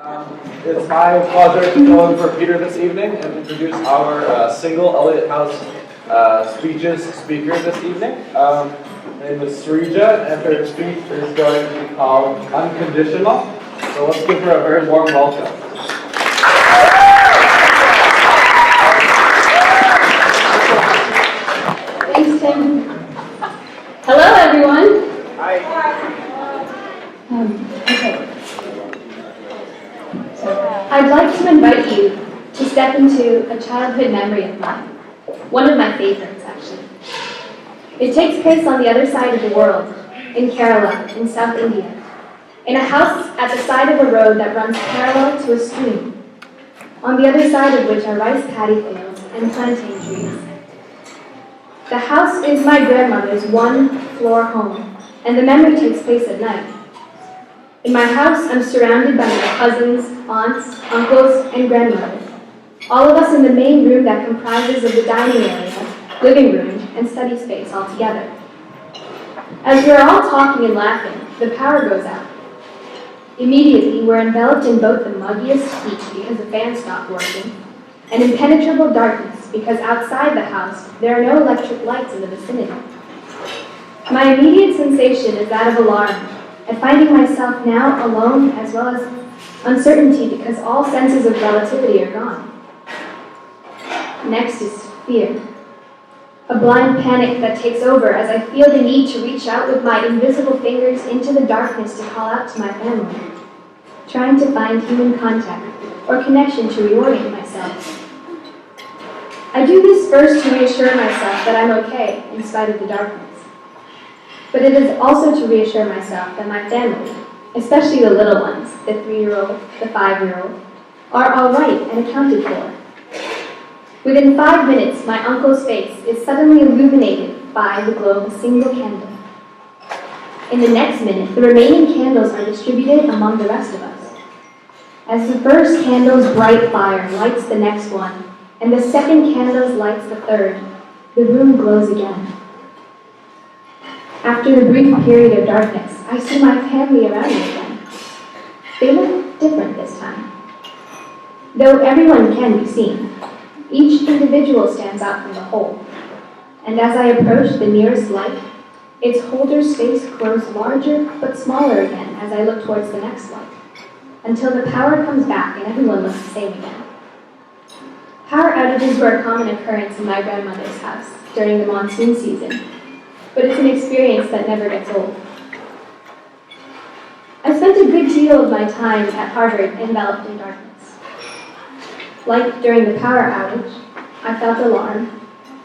It's my pleasure to fill in for Peter this evening and introduce our single Elliott House speeches speaker this evening. Her name is Sreeja, and her speech is going to be called Unconditional. So let's give her a very warm welcome. Thanks, Tim. Hello, everyone. Hi. Okay. I'd like to invite you to step into a childhood memory of mine. One of my favorites, actually. It takes place on the other side of the world, in Kerala, in South India, in a house at the side of a road that runs parallel to a stream, on the other side of which are rice paddy fields and plantain trees. The house is my grandmother's one-floor home, and the memory takes place at night. In my house, I'm surrounded by my cousins, aunts, uncles, and grandmothers, all of us in the main room that comprises of the dining area, living room, and study space all together. As we're all talking and laughing, the power goes out. Immediately, we're enveloped in both the muggiest heat because the fan stopped working, and impenetrable darkness because outside the house, there are no electric lights in the vicinity. My immediate sensation is that of alarm, at finding myself now alone as well as uncertainty because all senses of relativity are gone. Next is fear. A blind panic that takes over as I feel the need to reach out with my invisible fingers into the darkness to call out to my family, trying to find human contact or connection to reorient myself. I do this first to reassure myself that I'm okay in spite of the darkness. But it is also to reassure myself that my family, especially the little ones, the 3-year-old, the 5-year-old, are all right and accounted for. Within 5 minutes, my uncle's face is suddenly illuminated by the glow of a single candle. In the next minute, the remaining candles are distributed among the rest of us. As the first candle's bright fire lights the next one, and the second candle lights the third, the room glows again. After the brief period of darkness, I see my family around me again. They look different this time. Though everyone can be seen, each individual stands out from the whole. And as I approach the nearest light, its holder's face grows larger but smaller again as I look towards the next light, until the power comes back and everyone looks the same again. Power outages were a common occurrence in my grandmother's house during the monsoon season, but it's an experience that never gets old. I spent a good deal of my time at Harvard enveloped in darkness. Like during the power outage, I felt alarm,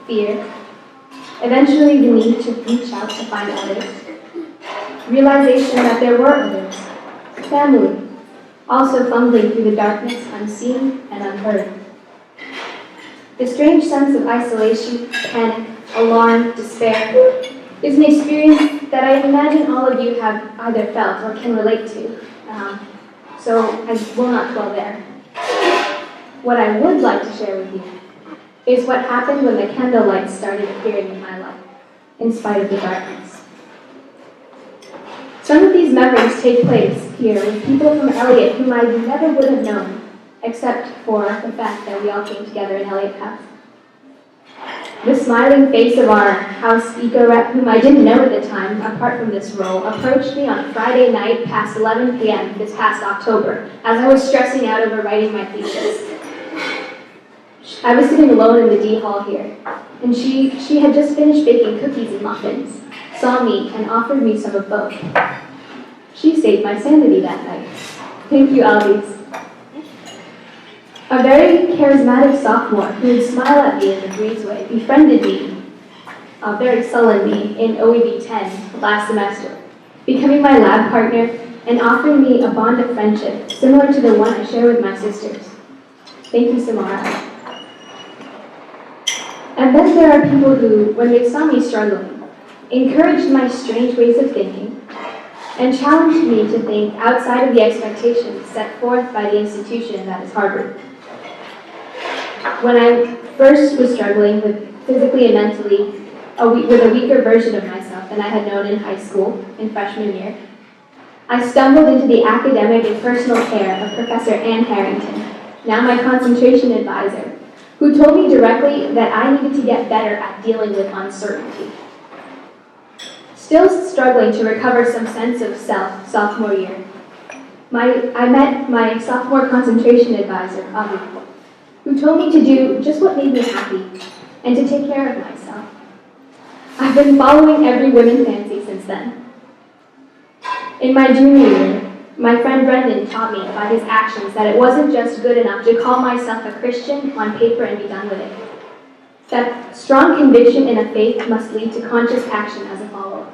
fear, eventually the need to reach out to find others, realization that there were others, family, also fumbling through the darkness unseen and unheard. The strange sense of isolation, panic, alarm, despair is an experience that I imagine all of you have either felt or can relate to, so I will not dwell there. What I would like to share with you is what happened when the candlelight started appearing in my life, in spite of the darkness. Some of these memories take place here with people from Elliott whom I never would have known, except for the fact that we all came together in Elliott House. The smiling face of our house eco-rep, whom I didn't know at the time, apart from this role, approached me on Friday night past 11 p.m. this past October, as I was stressing out over writing my thesis. I was sitting alone in the D hall here, and she had just finished baking cookies and muffins, saw me, and offered me some of both. She saved my sanity that night. Thank you, Albies. A very charismatic sophomore who would smile at me in the breezeway befriended me, very sullenly, in OEB 10 last semester, becoming my lab partner and offering me a bond of friendship similar to the one I share with my sisters. Thank you, Samara. And then there are people who, when they saw me struggling, encouraged my strange ways of thinking and challenged me to think outside of the expectations set forth by the institution that is Harvard. When I first was struggling with physically and mentally with a weaker version of myself than I had known in high school in freshman year, I stumbled into the academic and personal care of Professor Ann Harrington, now my concentration advisor, who told me directly that I needed to get better at dealing with uncertainty. Still struggling to recover some sense of self sophomore year, I met my sophomore concentration advisor, Avi, who told me to do just what made me happy and to take care of myself. I've been following every women fancy since then. In my junior year, my friend Brendan taught me by his actions that it wasn't just good enough to call myself a Christian on paper and be done with it. That strong conviction in a faith must lead to conscious action as a follower.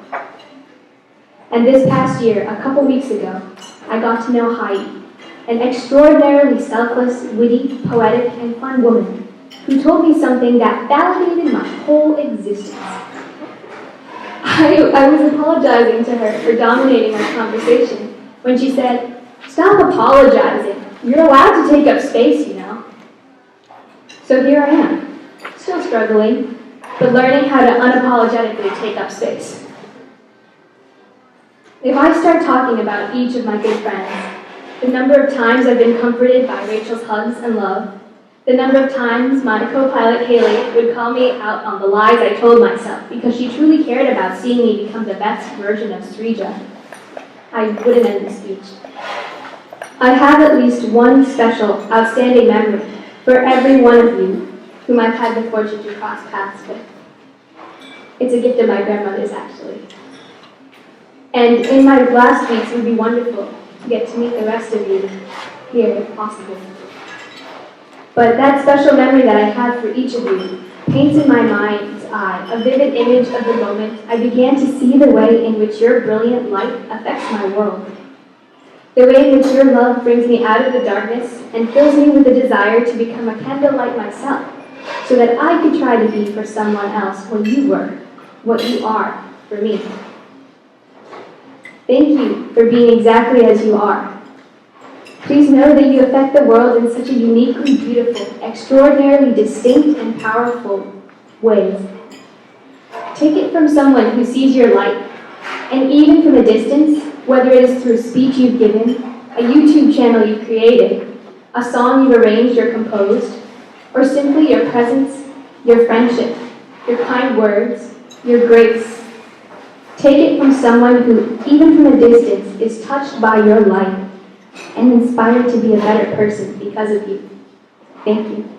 And this past year, a couple weeks ago, I got to know Heidi, an extraordinarily selfless, witty, poetic, and fun woman who told me something that validated my whole existence. I was apologizing to her for dominating our conversation when she said, "Stop apologizing. You're allowed to take up space, you know." So here I am, still struggling, but learning how to unapologetically take up space. If I start talking about each of my good friends, the number of times I've been comforted by Rachel's hugs and love, the number of times my co-pilot Haley would call me out on the lies I told myself because she truly cared about seeing me become the best version of Sreeja, I wouldn't end the speech. I have at least one special, outstanding memory for every one of you whom I've had the fortune to cross paths with. It's a gift of my grandmother's, actually. And in my last weeks, it would be wonderful to get to meet the rest of you here, if possible. But that special memory that I have for each of you paints in my mind's eye a vivid image of the moment I began to see the way in which your brilliant light affects my world. The way in which your love brings me out of the darkness and fills me with the desire to become a candlelight myself, so that I could try to be for someone else what you were, what you are for me. Thank you for being exactly as you are. Please know that you affect the world in such a uniquely beautiful, extraordinarily distinct and powerful ways. Take it from someone who sees your light, and even from a distance, whether it is through speech you've given, a YouTube channel you've created, a song you've arranged or composed, or simply your presence, your friendship, your kind words, your grace. Take it from someone who, even from a distance, is touched by your light and inspired to be a better person because of you. Thank you.